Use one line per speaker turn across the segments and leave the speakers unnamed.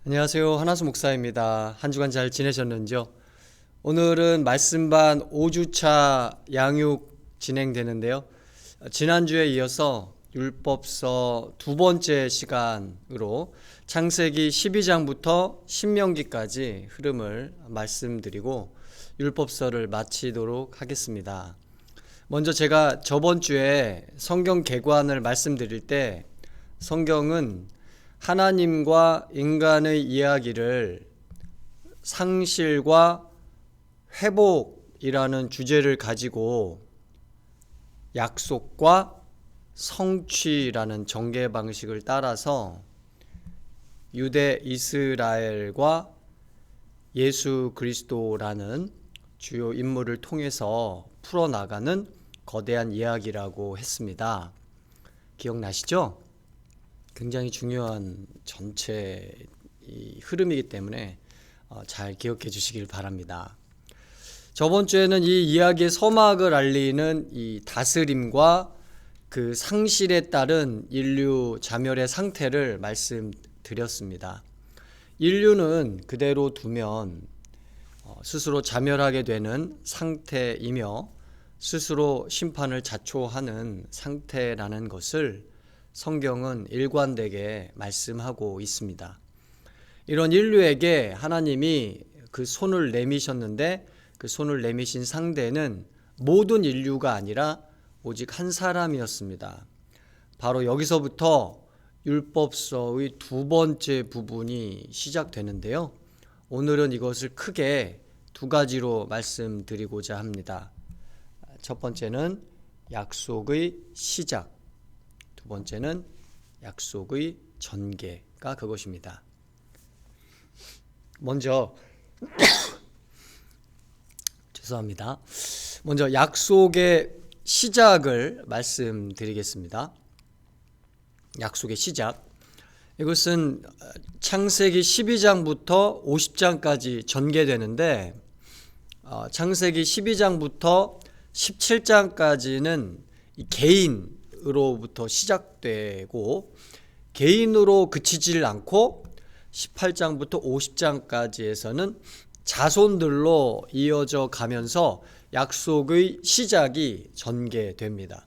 안녕하세요. 한하수 목사입니다. 한 주간 잘 지내셨는지요? 오늘은 말씀반 5주차 양육 진행되는데요. 지난주에 이어서 율법서 두 번째 시간으로 창세기 12장부터 신명기까지 흐름을 말씀드리고 율법서를 마치도록 하겠습니다. 먼저 제가 저번 주에 성경 개관을 말씀드릴 때 성경은 하나님과 인간의 이야기를 상실과 회복이라는 주제를 가지고 약속과 성취라는 전개 방식을 따라서 유대 이스라엘과 예수 그리스도라는 주요 인물을 통해서 풀어나가는 거대한 이야기라고 했습니다. 기억나시죠? 굉장히 중요한 전체 흐름이기 때문에 잘 기억해 주시길 바랍니다. 저번 주에는 이 이야기의 서막을 알리는 이 다스림과 그 상실에 따른 인류 자멸의 상태를 말씀드렸습니다. 인류는 그대로 두면 스스로 자멸하게 되는 상태이며 스스로 심판을 자초하는 상태라는 것을 성경은 일관되게 말씀하고 있습니다. 이런 인류에게 하나님이 그 손을 내미셨는데 그 손을 내미신 상대는 모든 인류가 아니라 오직 한 사람이었습니다. 바로 여기서부터 율법서의 두 번째 부분이 시작되는데요. 오늘은 이것을 크게 두 가지로 말씀드리고자 합니다. 첫 번째는 약속의 시작, 두 번째는 약속의 전개가 그것입니다. 먼저 죄송합니다. 먼저 약속의 시작을 말씀드리겠습니다. 약속의 시작. 이것은 창세기 12장부터 50장까지 전개되는데 창세기 12장부터 17장까지는 개인으로부터 시작되고 개인으로 그치질 않고 18장부터 50장까지에서는 자손들로 이어져 가면서 약속의 시작이 전개됩니다.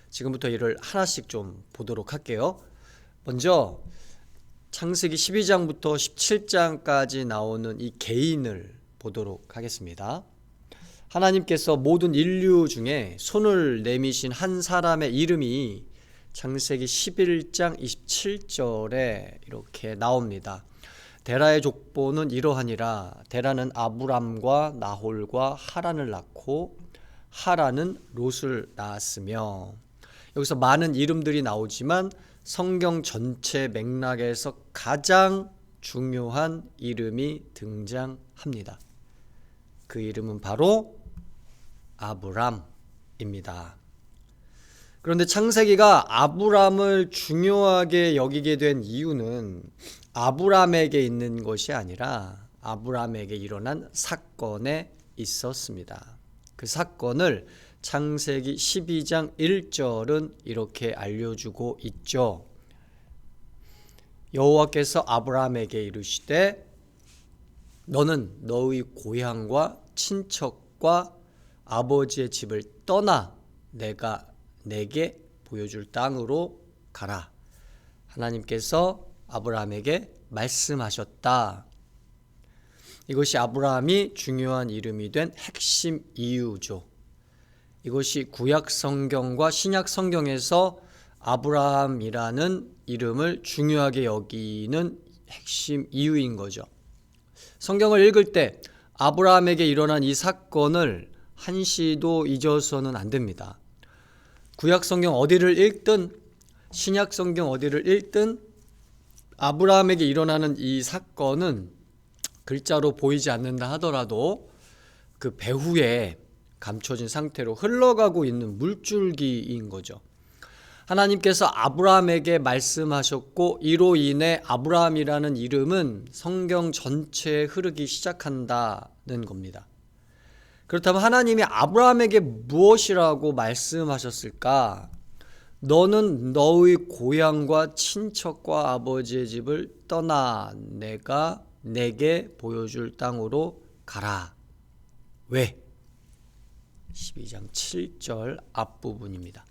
지금부터 이를 하나씩 좀 보도록 할게요. 먼저 창세기 12장부터 17장까지 나오는 이 개인을 보도록 하겠습니다. 하나님께서 모든 인류 중에 손을 내미신 한 사람의 이름이 창세기 11장 27절에 이렇게 나옵니다. 데라의 족보는 이러하니라. 데라는 아브람과 나홀과 하란을 낳고 하란은 롯을 낳았으며, 여기서 많은 이름들이 나오지만 성경 전체 맥락에서 가장 중요한 이름이 등장합니다. 그 이름은 바로 아브람입니다. 그런데 창세기가 아브람을 중요하게 여기게 된 이유는 아브람에게 있는 것이 아니라 아브람에게 일어난 사건에 있었습니다. 그 사건을 창세기 12장 1절은 이렇게 알려주고 있죠. 여호와께서 아브람에게 이르시되 너는 너의 고향과 친척과 아버지의 집을 떠나 내가 내게 보여줄 땅으로 가라. 하나님께서 아브라함에게 말씀하셨다. 이것이 아브라함이 중요한 이름이 된 핵심 이유죠. 이것이 구약 성경과 신약 성경에서 아브라함이라는 이름을 중요하게 여기는 핵심 이유인 거죠. 성경을 읽을 때 아브라함에게 일어난 이 사건을 한시도 잊어서는 안 됩니다. 구약 성경 어디를 읽든 신약 성경 어디를 읽든 아브라함에게 일어나는 이 사건은 글자로 보이지 않는다 하더라도 그 배후에 감춰진 상태로 흘러가고 있는 물줄기인 거죠. 하나님께서 아브라함에게 말씀하셨고 이로 인해 아브라함이라는 이름은 성경 전체에 흐르기 시작한다는 겁니다. 그렇다면 하나님이 아브라함에게 무엇이라고 말씀하셨을까? 너는 너의 고향과 친척과 아버지의 집을 떠나 내가 내게 보여줄 땅으로 가라. 왜? 12장 7절 앞부분입니다.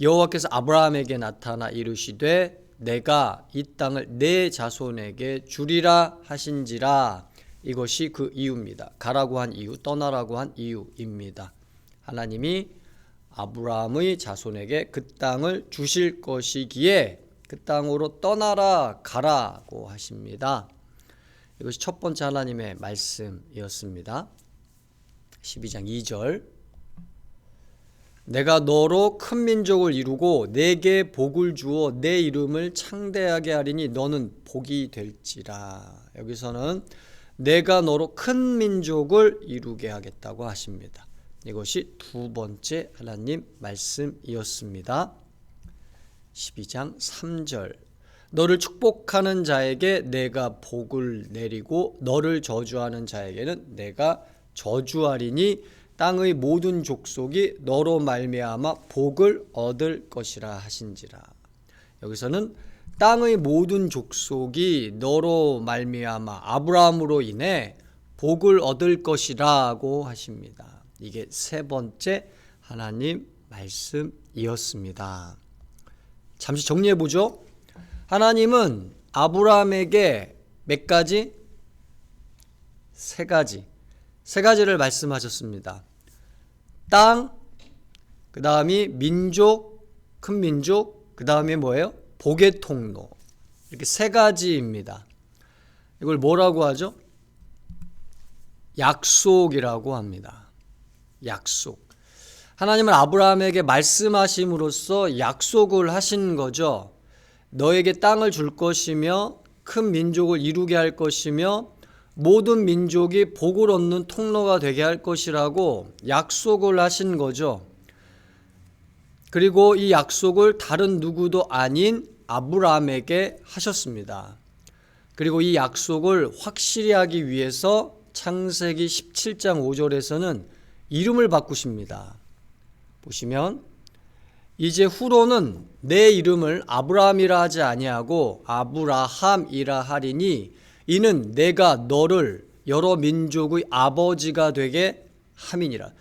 여호와께서 아브라함에게 나타나 이르시되 내가 이 땅을 내 자손에게 주리라 하신지라. 이것이 그 이유입니다. 가라고 한 이유, 떠나라고 한 이유입니다. 하나님이 아브라함의 자손에게 그 땅을 주실 것이기에 그 땅으로 떠나라 가라고 하십니다. 이것이 첫 번째 하나님의 말씀이었습니다. 12장 2절 내가 너로 큰 민족을 이루고 내게 복을 주어 내 이름을 창대하게 하리니 너는 복이 될지라. 여기서는 내가 너로 큰 민족을 이루게 하겠다고 하십니다. 이것이 두 번째 하나님 말씀이었습니다. 12장 3절 너를 축복하는 자에게 내가 복을 내리고 너를 저주하는 자에게는 내가 저주하리니 땅의 모든 족속이 너로 말미암아 복을 얻을 것이라 하신지라. 여기서는 땅의 모든 족속이 너로 말미암아 아브라함으로 인해 복을 얻을 것이라고 하십니다. 이게 세 번째 하나님 말씀이었습니다. 잠시 정리해 보죠. 하나님은 아브라함에게 몇 가지? 세 가지를 말씀하셨습니다. 땅, 그 다음이 민족, 큰 민족, 그 다음에 뭐예요? 복의 통로. 이렇게 세 가지입니다. 이걸 뭐라고 하죠? 약속이라고 합니다. 약속. 하나님은 아브라함에게 말씀하심으로써 약속을 하신 거죠. 너에게 땅을 줄 것이며 큰 민족을 이루게 할 것이며 모든 민족이 복을 얻는 통로가 되게 할 것이라고 약속을 하신 거죠. 그리고 이 약속을 다른 누구도 아닌 아브라함에게 하셨습니다. 그리고 이 약속을 확실히 하기 위해서 창세기 17장 5절에서는 이름을 바꾸십니다. 보시면 이제 후로는 내 이름을 아브라함이라 하지 아니하고 아브라함이라 하리니 이는 내가 너를 여러 민족의 아버지가 되게 함이니라.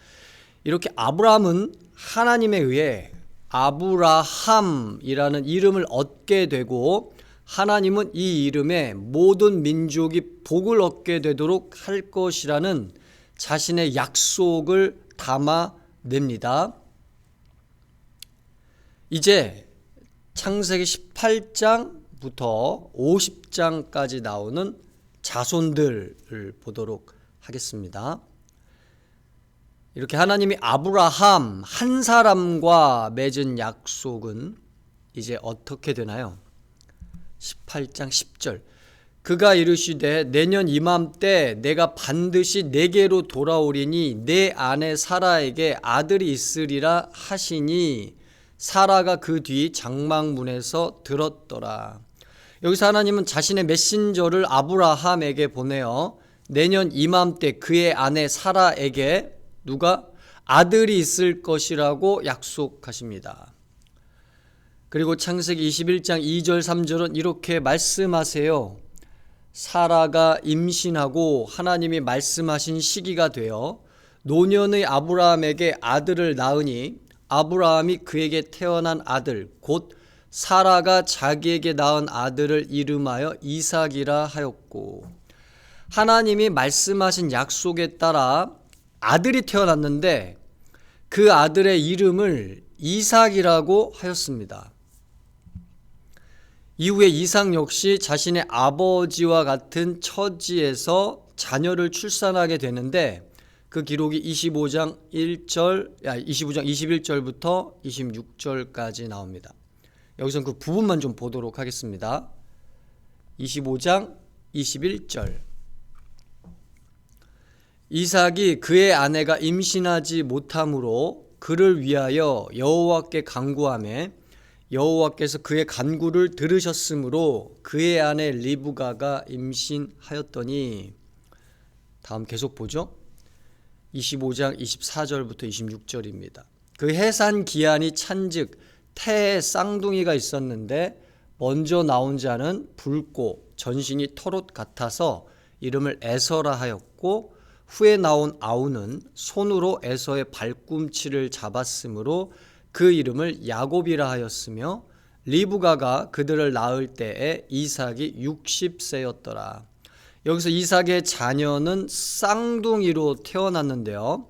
이렇게 아브라함은 하나님에 의해 아브라함이라는 이름을 얻게 되고 하나님은 이 이름에 모든 민족이 복을 얻게 되도록 할 것이라는 자신의 약속을 담아냅니다. 이제 창세기 18장부터 50장까지 나오는 자손들을 보도록 하겠습니다. 이렇게 하나님이 아브라함 한 사람과 맺은 약속은 이제 어떻게 되나요? 18장 10절 그가 이르시되 내년 이맘때 내가 반드시 내게로 돌아오리니 내 아내 사라에게 아들이 있으리라 하시니 사라가 그 뒤 장막문에서 들었더라. 여기서 하나님은 자신의 메신저를 아브라함에게 보내어 내년 이맘때 그의 아내 사라에게 누가 아들이 있을 것이라고 약속하십니다. 그리고 창세기 21장 2절 3절은 이렇게 말씀하세요. 사라가 임신하고 하나님이 말씀하신 시기가 되어 노년의 아브라함에게 아들을 낳으니 아브라함이 그에게 태어난 아들 곧 사라가 자기에게 낳은 아들을 이름하여 이삭이라 하였고 하나님이 말씀하신 약속에 따라 아들이 태어났는데 그 아들의 이름을 이삭이라고 하였습니다. 이후에 이삭 역시 자신의 아버지와 같은 처지에서 자녀를 출산하게 되는데 그 기록이 25장 21절부터 26절까지 나옵니다. 여기서 그 부분만 좀 보도록 하겠습니다. 25장 21절 이삭이 그의 아내가 임신하지 못함으로 그를 위하여 여호와께 간구하매 여호와께서 그의 간구를 들으셨으므로 그의 아내 리브가가 임신하였더니 다음 계속 보죠. 25장 24절부터 26절입니다. 그 해산 기한이 찬즉 태에 쌍둥이가 있었는데 먼저 나온 자는 붉고 전신이 털옷 같아서 이름을 에서라 하였고, 후에 나온 아우는 손으로 에서의 발꿈치를 잡았으므로 그 이름을 야곱이라 하였으며, 리브가가 그들을 낳을 때에 이삭이 60세였더라. 여기서 이삭의 자녀는 쌍둥이로 태어났는데요,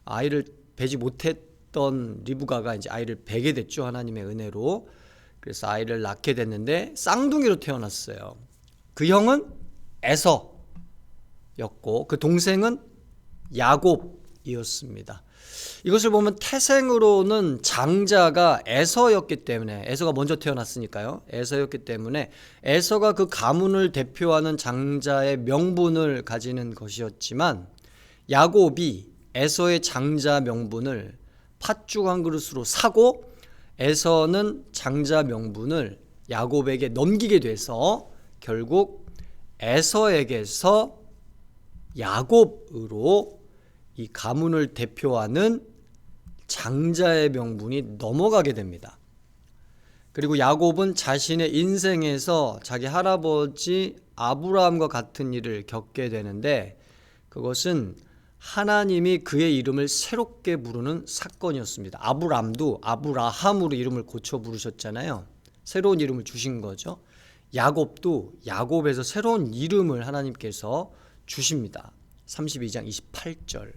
아이를 베지 못했던 리브가가 이제 아이를 베게 됐죠, 하나님의 은혜로. 그래서 아이를 낳게 됐는데 쌍둥이로 태어났어요. 그 형은 에서였고 그 동생은 야곱이었습니다. 이것을 보면 태생으로는 장자가 에서였기 때문에, 에서가 먼저 태어났으니까요, 에서였기 때문에 에서가 그 가문을 대표하는 장자의 명분을 가지는 것이었지만, 야곱이 에서의 장자 명분을 팥죽 한 그릇으로 사고 에서는 장자 명분을 야곱에게 넘기게 돼서 결국 에서에게서 야곱으로 이 가문을 대표하는 장자의 명분이 넘어가게 됩니다. 그리고 야곱은 자신의 인생에서 자기 할아버지 아브라함과 같은 일을 겪게 되는데, 그것은 하나님이 그의 이름을 새롭게 부르는 사건이었습니다. 아브람도 아브라함으로 이름을 고쳐 부르셨잖아요. 새로운 이름을 주신 거죠. 야곱도 야곱에서 새로운 이름을 하나님께서 주십니다. 32장 28절.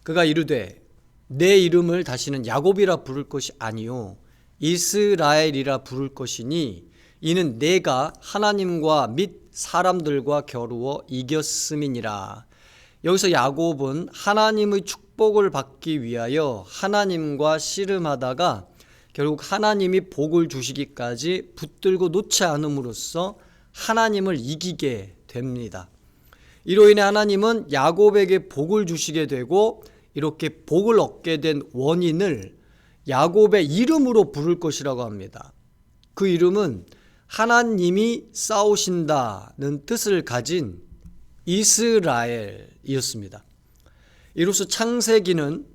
그가 이르되 내 이름을 다시는 야곱이라 부를 것이 아니요 이스라엘이라 부를 것이니 이는 내가 하나님과 및 사람들과 겨루어 이겼음이니라. 여기서 야곱은 하나님의 축복을 받기 위하여 하나님과 씨름하다가 결국 하나님이 복을 주시기까지 붙들고 놓지 않음으로써 하나님을 이기게 됩니다. 이로 인해 하나님은 야곱에게 복을 주시게 되고, 이렇게 복을 얻게 된 원인을 야곱의 이름으로 부를 것이라고 합니다. 그 이름은 하나님이 싸우신다는 뜻을 가진 이스라엘이었습니다. 이로써 창세기는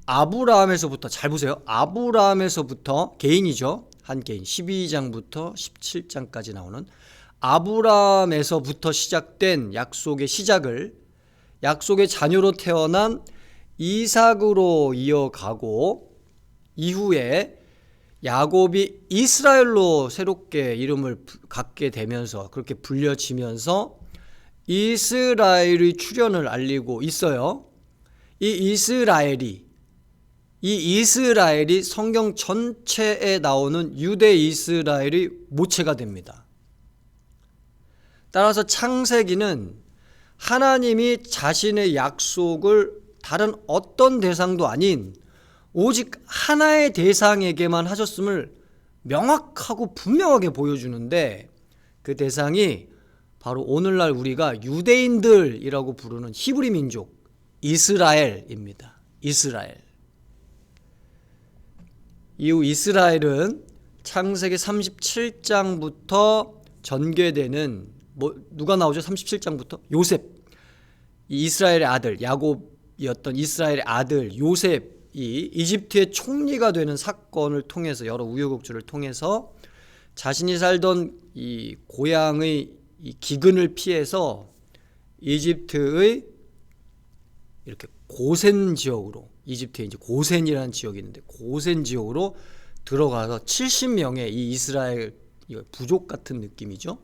아브라함에서부터, 잘 보세요, 아브라함에서부터, 개인이죠, 한 개인, 12장부터 17장까지 나오는 아브라함에서부터 시작된 약속의 시작을 약속의 자녀로 태어난 이삭으로 이어가고, 이후에 야곱이 이스라엘로 새롭게 이름을 갖게 되면서, 그렇게 불려지면서 이스라엘의 출현을 알리고 있어요. 이 이스라엘이 성경 전체에 나오는 유대 이스라엘의 모체가 됩니다. 따라서 창세기는 하나님이 자신의 약속을 다른 어떤 대상도 아닌 오직 하나의 대상에게만 하셨음을 명확하고 분명하게 보여주는데, 그 대상이 바로 오늘날 우리가 유대인들이라고 부르는 히브리 민족 이스라엘입니다. 이스라엘. 이후 이스라엘은 창세기 37장부터 전개되는, 누가 나오죠? 37장부터 요셉, 이스라엘의 아들, 야곱이었던 이스라엘의 아들 요셉이 이집트의 총리가 되는 사건을 통해서, 여러 우여곡절을 통해서 자신이 살던 이 고향의 이 기근을 피해서 이집트의 이렇게 고센 지역으로, 이집트에 이제 고센이라는 지역이 있는데 고센 지역으로 들어가서 70명의 이 이스라엘 부족 같은 느낌이죠.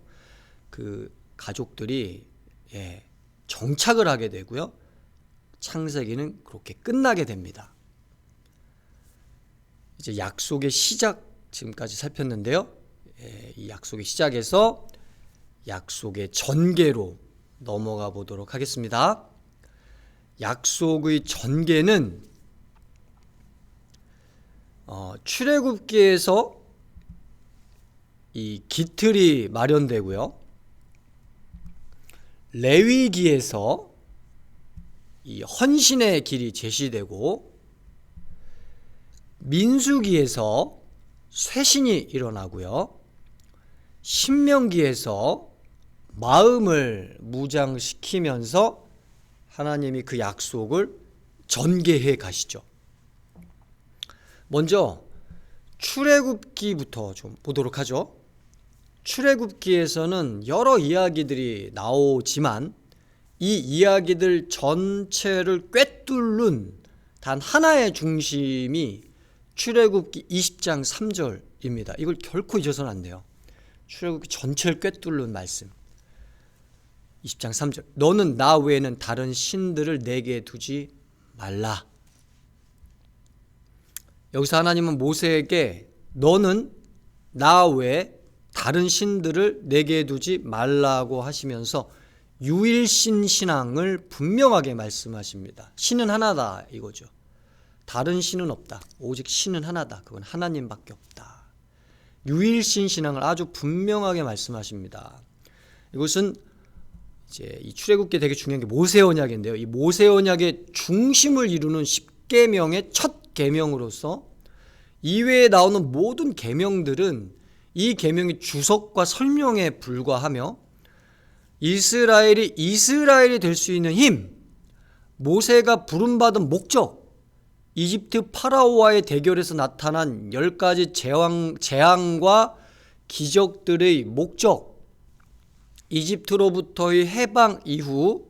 그 가족들이 정착을 하게 되고요. 창세기는 그렇게 끝나게 됩니다. 이제 약속의 시작, 지금까지 살폈는데요. 이 약속의 시작에서 약속의 전개로 넘어가 보도록 하겠습니다. 약속의 전개는 출애굽기에서 이 기틀이 마련되고요. 레위기에서 이 헌신의 길이 제시되고, 민수기에서 쇄신이 일어나고요. 신명기에서 마음을 무장시키면서 하나님이 그 약속을 전개해 가시죠. 먼저 출애굽기부터 좀 보도록 하죠. 출애굽기에서는 여러 이야기들이 나오지만 이 이야기들 전체를 꿰뚫는 단 하나의 중심이 출애굽기 20장 3절입니다. 이걸 결코 잊어서는 안 돼요. 출애굽기 전체를 꿰뚫는 말씀. 20장 3절. 너는 나 외에는 다른 신들을 내게 두지 말라. 여기서 하나님은 모세에게 너는 나 외에 다른 신들을 내게 두지 말라고 하시면서 유일신 신앙을 분명하게 말씀하십니다. 신은 하나다 이거죠. 다른 신은 없다. 오직 신은 하나다. 그건 하나님밖에 없다. 유일신 신앙을 아주 분명하게 말씀하십니다. 이것은 이제 이 출애굽기에 되게 중요한 게 모세 언약인데요. 이 모세 언약의 중심을 이루는 10계명의 첫 계명으로서 이외에 나오는 모든 계명들은 이 계명의 주석과 설명에 불과하며 이스라엘이 될 수 있는 힘, 모세가 부름받은 목적, 이집트 파라오와의 대결에서 나타난 10가지 재앙과 기적들의 목적, 이집트로부터의 해방 이후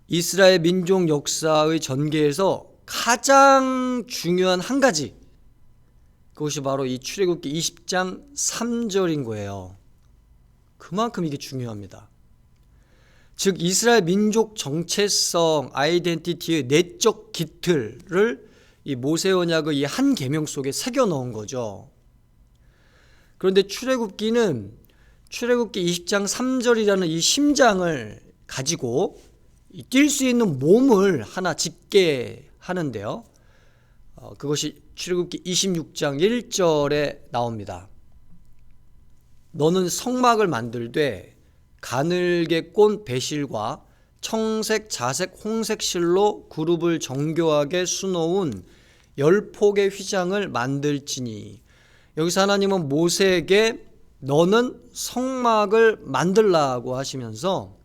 이스라엘 민족 역사의 전개에서 가장 중요한 한 가지, 그것이 바로 이 출애굽기 20장 3절인 거예요. 그만큼 이게 중요합니다. 즉 이스라엘 민족 정체성, 아이덴티티의 내적 깃틀을 이 모세 언약의 이 한 계명 속에 새겨 넣은 거죠. 그런데 출애굽기는 출애굽기 20장 3절이라는 이 심장을 가지고 뛸 수 있는 몸을 하나 짓게 하는데요. 그것이 출애굽기 26장 1절에 나옵니다. 너는 성막을 만들되 가늘게 꼰 배실과 청색, 자색, 홍색 실로 그룹을 정교하게 수놓은 10폭의 휘장을 만들지니. 여기서 하나님은 모세에게 너는 성막을 만들라고 하시면서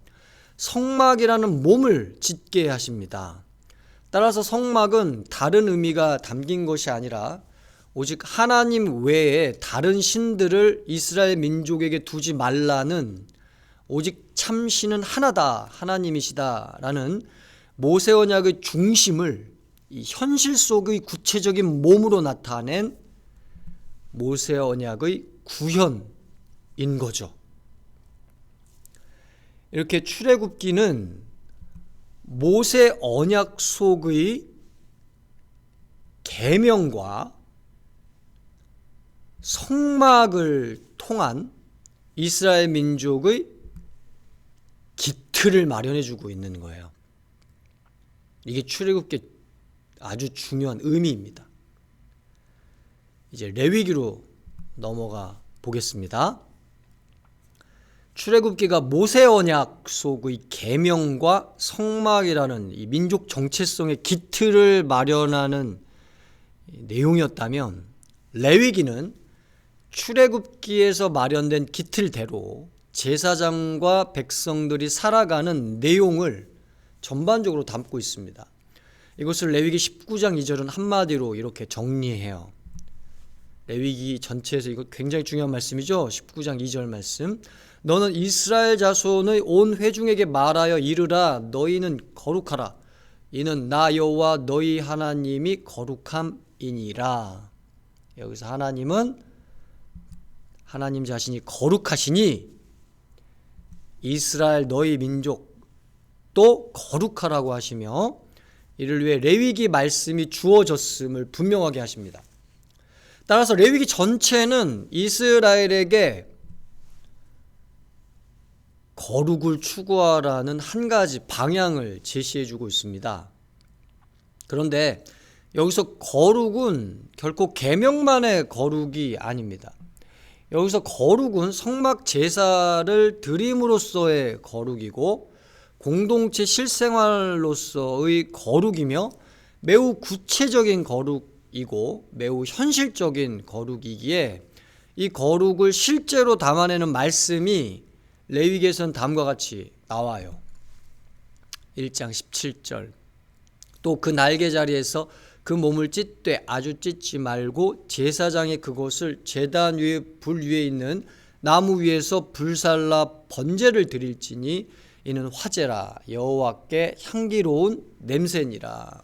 성막이라는 몸을 짓게 하십니다. 따라서 성막은 다른 의미가 담긴 것이 아니라 오직 하나님 외에 다른 신들을 이스라엘 민족에게 두지 말라는, 오직 참 신은 하나다, 하나님이시다라는 모세 언약의 중심을 이 현실 속의 구체적인 몸으로 나타낸 모세 언약의 구현인 거죠. 이렇게 출애굽기는 모세 언약 속의 계명과 성막을 통한 이스라엘 민족의 기틀을 마련해 주고 있는 거예요. 이게 출애굽기의 아주 중요한 의미입니다. 이제 레위기로 넘어가 보겠습니다. 출애굽기가 모세 언약 속의 계명과 성막이라는 이 민족 정체성의 기틀을 마련하는 내용이었다면, 레위기는 출애굽기에서 마련된 기틀대로 제사장과 백성들이 살아가는 내용을 전반적으로 담고 있습니다. 이것을 레위기 19장 2절은 한마디로 이렇게 정리해요. 레위기 전체에서 이거 굉장히 중요한 말씀이죠. 19장 2절 말씀. 너는 이스라엘 자손의 온 회중에게 말하여 이르라. 너희는 거룩하라. 이는 나 여호와 너희 하나님이 거룩함이니라. 여기서 하나님은 하나님 자신이 거룩하시니 이스라엘 너희 민족도 거룩하라고 하시며, 이를 위해 레위기 말씀이 주어졌음을 분명하게 하십니다. 따라서 레위기 전체는 이스라엘에게 거룩을 추구하라는 한 가지 방향을 제시해주고 있습니다. 그런데 여기서 거룩은 결코 계명만의 거룩이 아닙니다. 여기서 거룩은 성막 제사를 드림으로써의 거룩이고 공동체 실생활로서의 거룩이며 매우 구체적인 거룩이고 매우 현실적인 거룩이기에 이 거룩을 실제로 담아내는 말씀이 레위기에서는 다음과 같이 나와요. 1장 17절. 또 그 날개 자리에서 그 그 몸을 찢되 아주 찢지 말고 제사장이 그것을 제단 위에 불 위에 있는 나무 위에서 불살라 번제를 드릴지니 이는 화제라 여호와께 향기로운 냄새니라.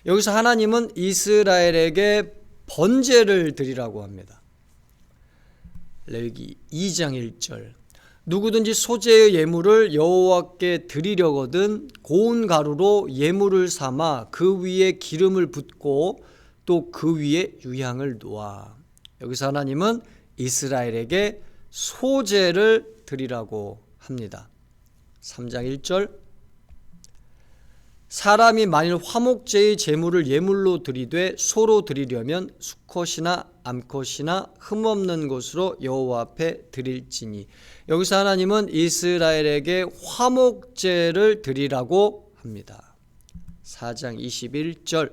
여기서 하나님은 이스라엘에게 번제를 드리라고 합니다. 레위기 2장 1절 누구든지 소재의 예물을 여호와께 드리려거든 고운 가루로 예물을 삼아 그 위에 기름을 붓고 또 그 위에 유향을 놓아. 여기서 하나님은 이스라엘에게 소제를 드리라고 합니다. 3장 1절 사람이 만일 화목제의 제물을 예물로 드리되 소로 드리려면 수컷이나 암컷이나 흠없는 것으로 여호와 앞에 드릴지니. 여기서 하나님은 이스라엘에게 화목제를 드리라고 합니다. 4장 21절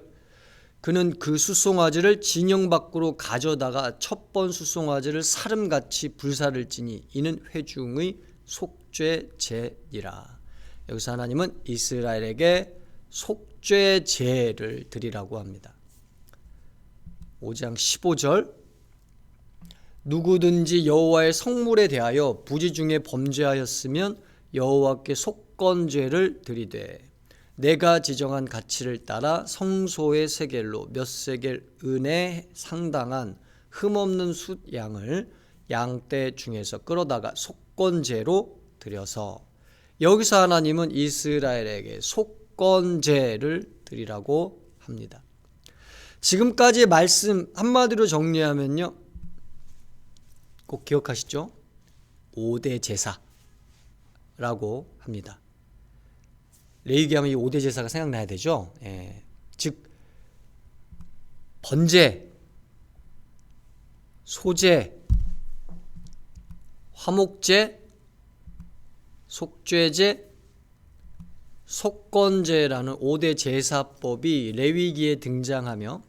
그는 그 수송아지를 진영 밖으로 가져다가 첫 번 수송아지를 사름같이 불사를지니 이는 회중의 속죄제니라. 여기서 하나님은 이스라엘에게 속죄제를 드리라고 합니다. 5장 15절 누구든지 여호와의 성물에 대하여 부지 중에 범죄하였으면 여호와께 속건죄를 드리되 내가 지정한 가치를 따라 성소의 세겔로 몇 세겔 은에 상당한 흠없는 숫양을 양떼 중에서 끌어다가 속건제로 드려서. 여기서 하나님은 이스라엘에게 속건제를 드리라고 합니다. 지금까지의 말씀 한마디로 정리하면요, 꼭 기억하시죠? 5대 제사라고 합니다. 레위기 하면 이 5대 제사가 생각나야 되죠. 즉 번제, 소제, 화목제, 속죄제, 속건제라는 5대 제사법이 레위기에 등장하며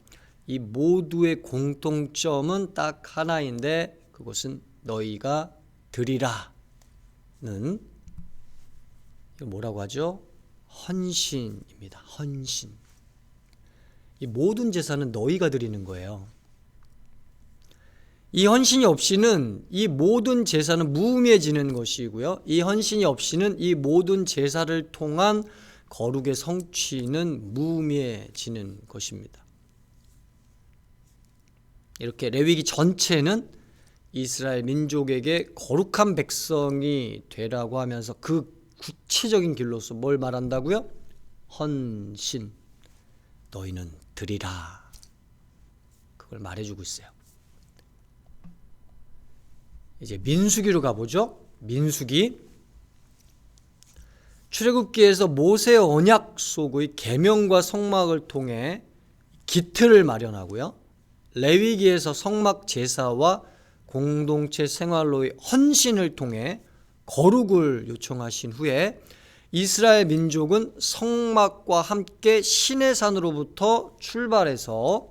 이 모두의 공통점은 딱 하나인데 그것은 너희가 드리라는, 이거 뭐라고 하죠? 헌신입니다. 헌신. 이 모든 제사는 너희가 드리는 거예요. 이 헌신이 없이는 이 모든 제사는 무의미해지는 것이고요. 이 헌신이 없이는 이 모든 제사를 통한 거룩의 성취는 무의미해지는 것입니다. 이렇게 레위기 전체는 이스라엘 민족에게 거룩한 백성이 되라고 하면서 그 구체적인 길로서 뭘 말한다고요? 헌신, 너희는 드리라, 그걸 말해주고 있어요. 이제 민수기로 가보죠. 민수기. 출애굽기에서 모세의 언약 속의 계명과 성막을 통해 기틀을 마련하고요. 레위기에서 성막 제사와 공동체 생활로의 헌신을 통해 거룩을 요청하신 후에 이스라엘 민족은 성막과 함께 시내산으로부터 출발해서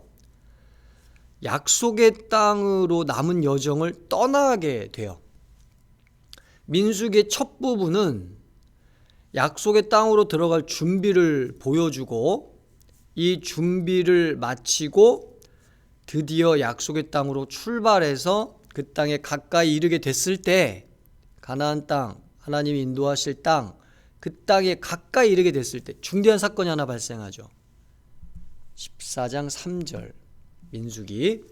약속의 땅으로 남은 여정을 떠나게 돼요. 민수기의 첫 부분은 약속의 땅으로 들어갈 준비를 보여주고 이 준비를 마치고 드디어 약속의 땅으로 출발해서 그 땅에 가까이 이르게 됐을 때, 가나안 땅, 하나님이 인도하실 땅, 그 땅에 가까이 이르게 됐을 때 중대한 사건이 하나 발생하죠. 14장 3절 민수기.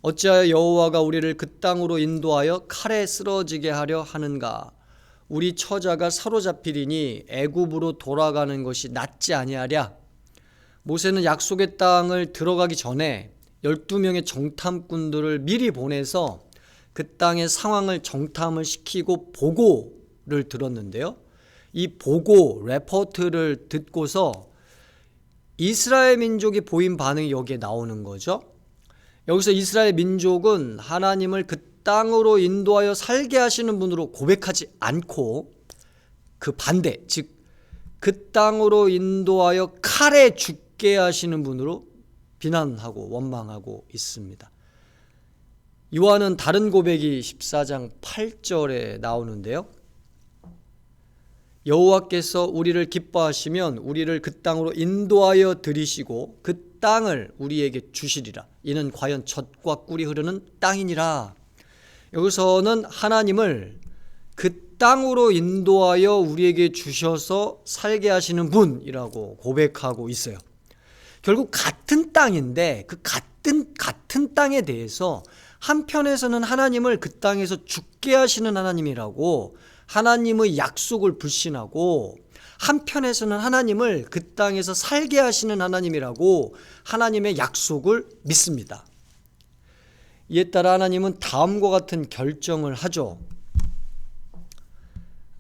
어찌하여 여호와가 우리를 그 땅으로 인도하여 칼에 쓰러지게 하려 하는가? 우리 처자가 사로잡히리니 애굽으로 돌아가는 것이 낫지 아니하랴. 모세는 약속의 땅을 들어가기 전에 12명의 정탐꾼들을 미리 보내서 그 땅의 상황을 정탐을 시키고 보고를 들었는데요. 이 보고, 레포트를 듣고서 이스라엘 민족이 보인 반응이 여기에 나오는 거죠. 여기서 이스라엘 민족은 하나님을 그 땅으로 인도하여 살게 하시는 분으로 고백하지 않고 그 반대, 즉 그 땅으로 인도하여 칼에 죽게 하시는 분으로 비난하고 원망하고 있습니다. 이와는 다른 고백이 14장 8절에 나오는데요. 여호와께서 우리를 기뻐하시면 우리를 그 땅으로 인도하여 들이시고 그 땅을 우리에게 주시리라. 이는 과연 젖과 꿀이 흐르는 땅이니라. 여기서는 하나님을 그 땅으로 인도하여 우리에게 주셔서 살게 하시는 분이라고 고백하고 있어요. 결국 같은 땅인데 그 같은 땅에 대해서 한편에서는 하나님을 그 땅에서 죽게 하시는 하나님이라고 하나님의 약속을 불신하고, 한편에서는 하나님을 그 땅에서 살게 하시는 하나님이라고 하나님의 약속을 믿습니다. 이에 따라 하나님은 다음과 같은 결정을 하죠.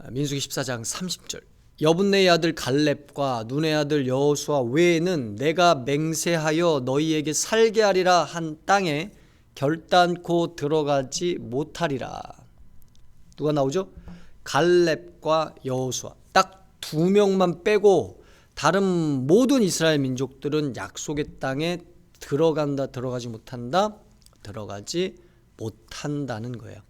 민수기 14장 30절. 여분네의 아들 갈렙과 눈의 아들 여호수아 외에는 내가 맹세하여 너희에게 살게 하리라 한 땅에 결단코 들어가지 못하리라. 누가 나오죠? 갈렙과 여호수아. 딱 두 명만 빼고 다른 모든 이스라엘 민족들은 약속의 땅에 들어간다, 들어가지 못한다, 들어가지 못한다는 거예요.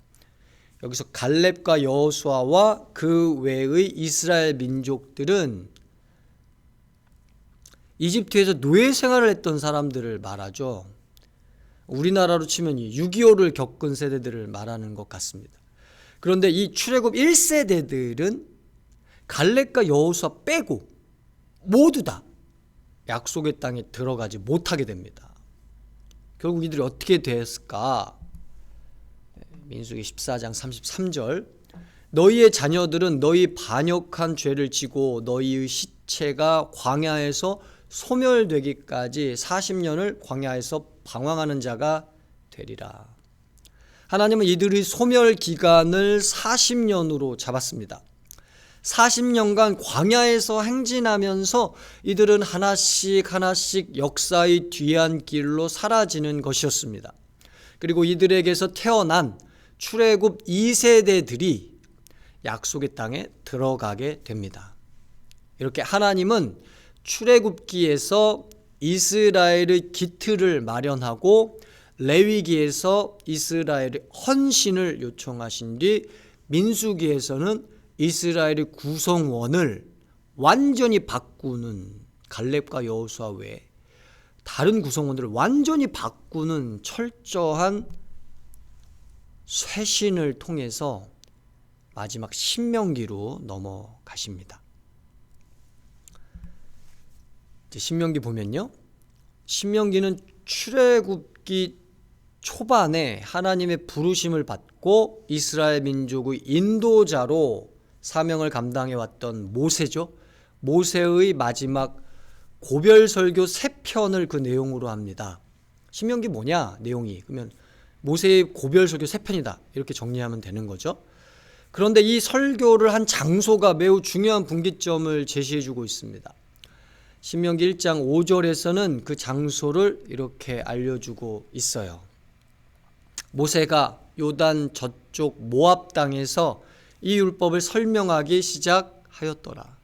여기서 갈렙과 여호수아와 그 외의 이스라엘 민족들은 이집트에서 노예 생활을 했던 사람들을 말하죠. 우리나라로 치면 6.25를 겪은 세대들을 말하는 것 같습니다. 그런데 이 출애굽 1세대들은 갈렙과 여호수아 빼고 모두 다 약속의 땅에 들어가지 못하게 됩니다. 결국 이들이 어떻게 됐을까? 민수기 14장 33절. 너희의 자녀들은 너희 반역한 죄를 지고 너희의 시체가 광야에서 소멸되기까지 40년을 광야에서 방황하는 자가 되리라. 하나님은 이들의 소멸 기간을 40년으로 잡았습니다. 40년간 광야에서 행진하면서 이들은 하나씩 역사의 뒤안길로 사라지는 것이었습니다. 그리고 이들에게서 태어난 출애굽 2세대들이 약속의 땅에 들어가게 됩니다. 이렇게 하나님은 출애굽기에서 이스라엘의 기틀을 마련하고 레위기에서 이스라엘의 헌신을 요청하신 뒤 민수기에서는 이스라엘의 구성원을 완전히 바꾸는, 갈렙과 여호수아 외에 다른 구성원들을 완전히 바꾸는 철저한 쇄신을 통해서 마지막 신명기로 넘어가십니다. 신명기 보면요, 신명기는 출애굽기 초반에 하나님의 부르심을 받고 이스라엘 민족의 인도자로 사명을 감당해왔던 모세죠. 모세의 마지막 고별설교 3편을 그 내용으로 합니다. 신명기 뭐냐? 내용이. 그러면 모세의 고별설교 3편이다. 이렇게 정리하면 되는 거죠. 그런데 이 설교를 한 장소가 매우 중요한 분기점을 제시해주고 있습니다. 신명기 1장 5절에서는 그 장소를 이렇게 알려주고 있어요. 모세가 요단 저쪽 모압 땅에서 이 율법을 설명하기 시작하였더라.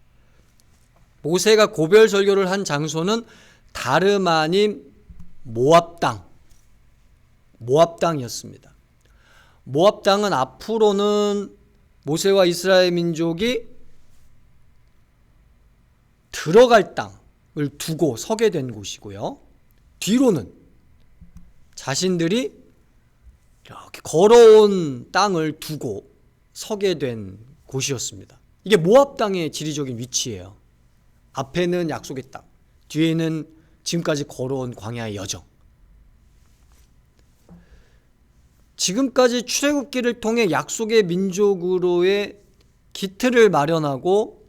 모세가 고별 설교를 한 장소는 다름 아닌 모압 땅이었습니다. 모압 땅은 앞으로는 모세와 이스라엘 민족이 들어갈 땅을 두고 서게 된 곳이고요. 뒤로는 자신들이 이렇게 걸어온 땅을 두고 서게 된 곳이었습니다. 이게 모압 땅의 지리적인 위치예요. 앞에는 약속의 땅, 뒤에는 지금까지 걸어온 광야의 여정. 지금까지 출애굽기를 통해 약속의 민족으로의 기틀을 마련하고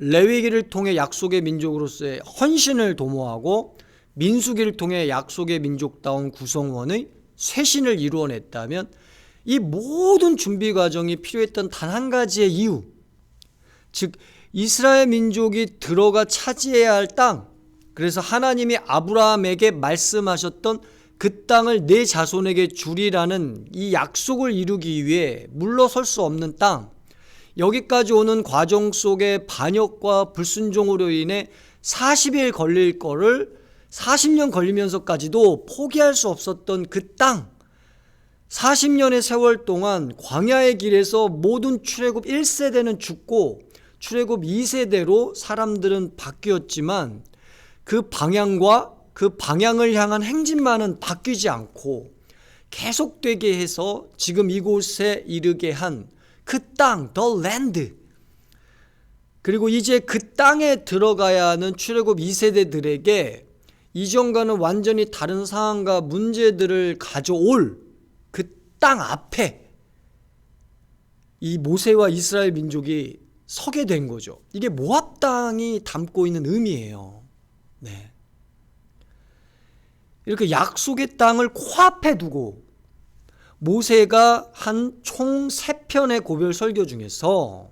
레위기를 통해 약속의 민족으로서의 헌신을 도모하고 민수기를 통해 약속의 민족다운 구성원의 쇄신을 이루어냈다면 이 모든 준비 과정이 필요했던 단 한 가지의 이유, 즉 이스라엘 민족이 들어가 차지해야 할 땅, 그래서 하나님이 아브라함에게 말씀하셨던 그 땅을 내 자손에게 주리라는 이 약속을 이루기 위해 물러설 수 없는 땅, 여기까지 오는 과정 속에 반역과 불순종으로 인해 40일 걸릴 거를 40년 걸리면서까지도 포기할 수 없었던 그 땅, 40년의 세월 동안 광야의 길에서 모든 출애굽 1세대는 죽고 출애굽 2세대로 사람들은 바뀌었지만 그 방향과 그 방향을 향한 행진만은 바뀌지 않고 계속되게 해서 지금 이곳에 이르게 한 그 땅, the land, 그리고 이제 그 땅에 들어가야 하는 출애굽 2세대들에게 이전과는 완전히 다른 상황과 문제들을 가져올 그 땅 앞에 이 모세와 이스라엘 민족이 서게 된 거죠. 이게 모압 땅이 담고 있는 의미예요. 네. 이렇게 약속의 땅을 코앞에 두고 모세가 한 총 3편의 고별 설교 중에서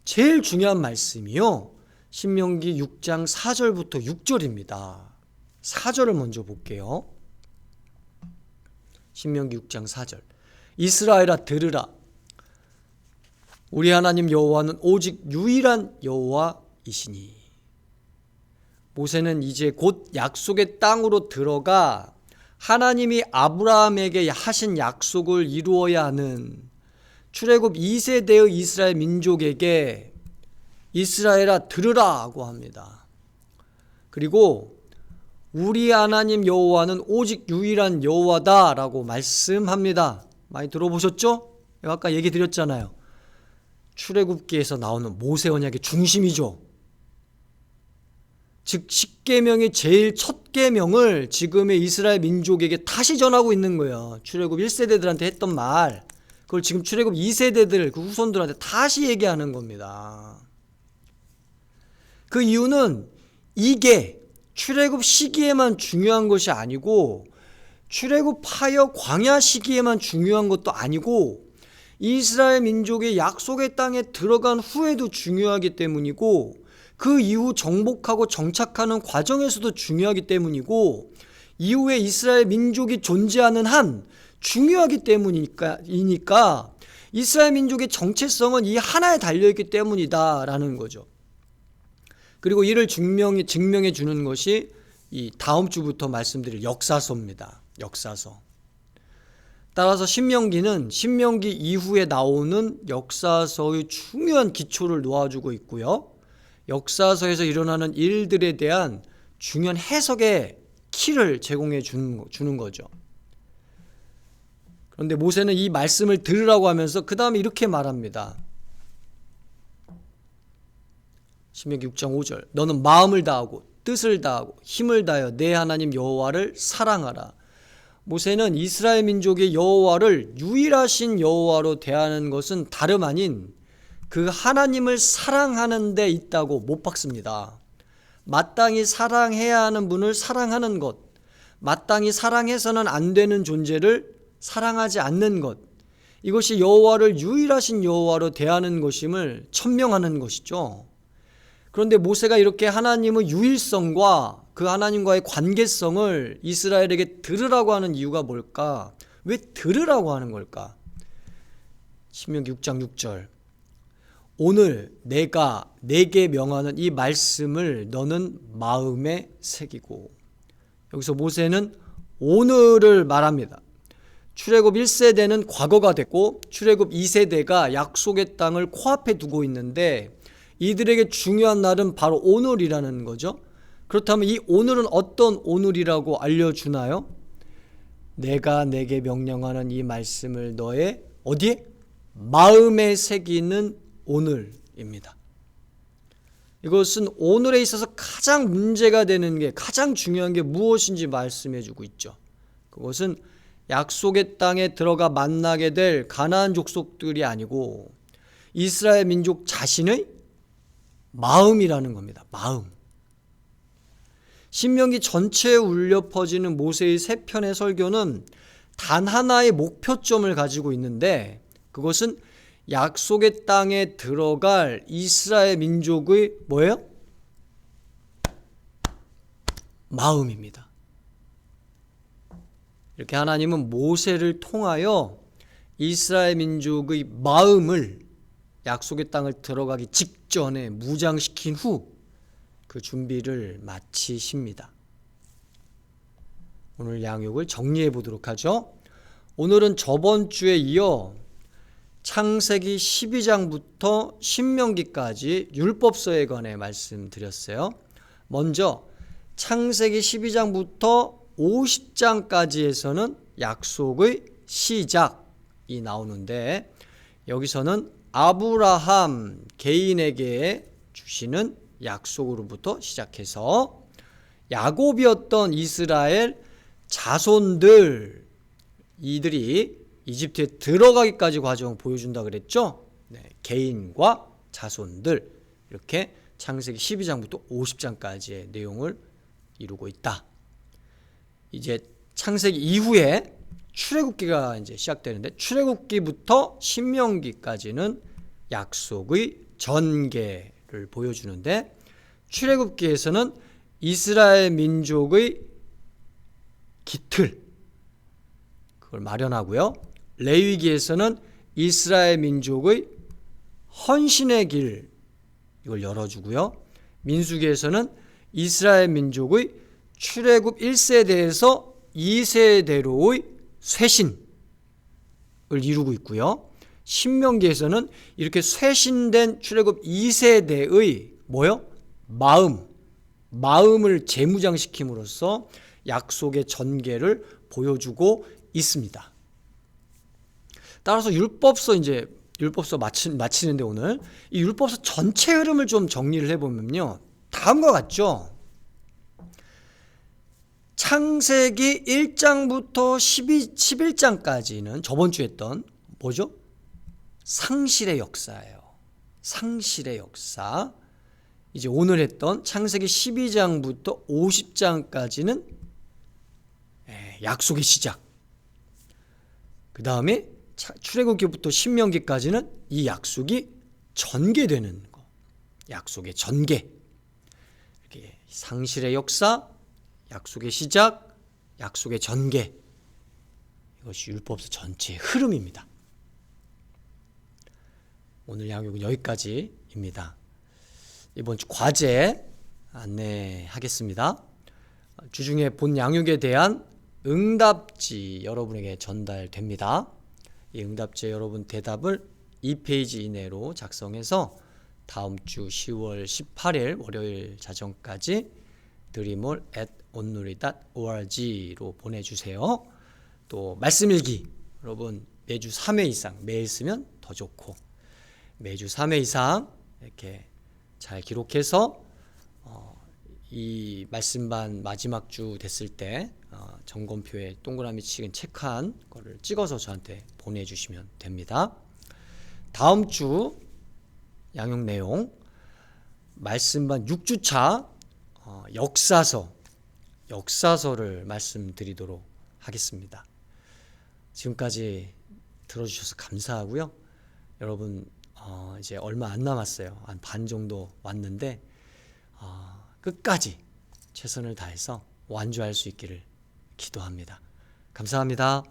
제일 중요한 말씀이요, 신명기 6장 4절부터 6절입니다. 4절을 먼저 볼게요. 신명기 6장 4절. 이스라엘아 들으라. 우리 하나님 여호와는 오직 유일한 여호와이시니. 모세는 이제 곧 약속의 땅으로 들어가 하나님이 아브라함에게 하신 약속을 이루어야 하는 출애굽 2세대의 이스라엘 민족에게 이스라엘아 들으라고 합니다. 그리고 우리 하나님 여호와는 오직 유일한 여호와다라고 말씀합니다. 많이 들어보셨죠? 아까 얘기 드렸잖아요. 출애굽기에서 나오는 모세 언약의 중심이죠. 즉 십계명의 제일 첫 계명을 지금의 이스라엘 민족에게 다시 전하고 있는 거예요. 출애굽 1세대들한테 했던 말, 그걸 지금 출애굽 2세대들 그 후손들한테 다시 얘기하는 겁니다. 그 이유는 이게 출애굽 시기에만 중요한 것이 아니고 출애굽하여 광야 시기에만 중요한 것도 아니고 이스라엘 민족의 약속의 땅에 들어간 후에도 중요하기 때문이고 그 이후 정복하고 정착하는 과정에서도 중요하기 때문이고 이후에 이스라엘 민족이 존재하는 한 중요하기 때문이니까 이스라엘 민족의 정체성은 이 하나에 달려있기 때문이다라는 거죠. 그리고 이를 증명해 주는 것이 이 다음 주부터 말씀드릴 역사서입니다. 역사서. 따라서 신명기는 신명기 이후에 나오는 역사서의 중요한 기초를 놓아주고 있고요. 역사서에서 일어나는 일들에 대한 중요한 해석의 키를 제공해 주는 거죠. 그런데 모세는 이 말씀을 들으라고 하면서 그 다음에 이렇게 말합니다. 신명기 6장 5절. 너는 마음을 다하고 뜻을 다하고 힘을 다하여 내 하나님 여호와를 사랑하라. 모세는 이스라엘 민족의 여호와를 유일하신 여호와로 대하는 것은 다름 아닌 그 하나님을 사랑하는 데 있다고 못 박습니다. 마땅히 사랑해야 하는 분을 사랑하는 것, 마땅히 사랑해서는 안 되는 존재를 사랑하지 않는 것, 이것이 여호와를 유일하신 여호와로 대하는 것임을 천명하는 것이죠. 그런데 모세가 이렇게 하나님의 유일성과 그 하나님과의 관계성을 이스라엘에게 들으라고 하는 이유가 뭘까? 왜 들으라고 하는 걸까? 신명기 6장 6절. 오늘 내가 내게 명하는 이 말씀을 너는 마음에 새기고. 여기서 모세는 오늘을 말합니다. 출애굽 1세대는 과거가 됐고 출애굽 2세대가 약속의 땅을 코앞에 두고 있는데 이들에게 중요한 날은 바로 오늘이라는 거죠. 그렇다면 이 오늘은 어떤 오늘이라고 알려주나요? 내가 내게 명령하는 이 말씀을 너의 어디에? 마음에 새기는 오늘입니다. 이것은 오늘에 있어서 가장 문제가 되는 게, 가장 중요한 게 무엇인지 말씀해 주고 있죠. 그것은 약속의 땅에 들어가 만나게 될 가나안 족속들이 아니고 이스라엘 민족 자신의 마음이라는 겁니다. 마음. 신명기 전체에 울려 퍼지는 모세의 3편의 설교는 단 하나의 목표점을 가지고 있는데 그것은 약속의 땅에 들어갈 이스라엘 민족의 뭐예요? 마음입니다. 이렇게 하나님은 모세를 통하여 이스라엘 민족의 마음을 약속의 땅을 들어가기 직전에 무장시킨 후 그 준비를 마치십니다. 오늘 양육을 정리해 보도록 하죠. 오늘은 저번 주에 이어 창세기 12장부터 신명기까지 율법서에 관해 말씀드렸어요. 먼저 창세기 12장부터 50장까지에서는 약속의 시작이 나오는데 여기서는 아브라함 개인에게 주시는 약속으로부터 시작해서 야곱이었던 이스라엘 자손들 이들이 이집트에 들어가기까지 과정을 보여준다 그랬죠. 네, 개인과 자손들 이렇게 창세기 12장부터 50장까지의 내용을 이루고 있다. 이제 창세기 이후에 출애굽기가 이제 시작되는데 출애굽기부터 신명기까지는 약속의 전개를 보여주는데 출애굽기에서는 이스라엘 민족의 기틀 그걸 마련하고요. 레위기에서는 이스라엘 민족의 헌신의 길 이걸 열어주고요. 민수기에서는 이스라엘 민족의 출애굽 1세대에서 2세대로의 쇄신을 이루고 있고요. 신명기에서는 이렇게 쇄신된 출애굽 2세대의 마음을 재무장시킴으로써 약속의 전개를 보여주고 있습니다. 따라서 율법서 마치는데 오늘 이 율법서 전체 흐름을 좀 정리를 해보면요. 다음과 같죠. 창세기 1장부터 11장까지는 저번 주에 했던 뭐죠? 상실의 역사예요. 상실의 역사. 이제 오늘 했던 창세기 12장부터 50장까지는 약속의 시작. 그 다음에 출애굽기부터 신명기까지는 이 약속이 전개되는 거. 약속의 전개. 이렇게 상실의 역사, 약속의 시작, 약속의 전개. 이것이 율법서 전체의 흐름입니다. 오늘 양육은 여기까지입니다. 이번 주 과제 안내하겠습니다. 주중에 본 양육에 대한 응답지 여러분에게 전달됩니다. 이 응답지에 여러분 대답을 2페이지 이내로 작성해서 다음 주 10월 18일 월요일 자정까지 드림올@온누리.org로 보내주세요. 또 말씀일기 여러분 매주 3회 이상 매일 쓰면 더 좋고 매주 3회 이상 이렇게 잘 기록해서 이 말씀반 마지막 주 됐을 때 점검표에 동그라미 치근 체크한 거를 찍어서 저한테 보내주시면 됩니다. 다음 주 양육 내용 말씀반 6주차 역사서를 말씀드리도록 하겠습니다. 지금까지 들어주셔서 감사하고요. 여러분 이제 얼마 안 남았어요. 한 반 정도 왔는데 끝까지 최선을 다해서 완주할 수 있기를 기도합니다. 감사합니다.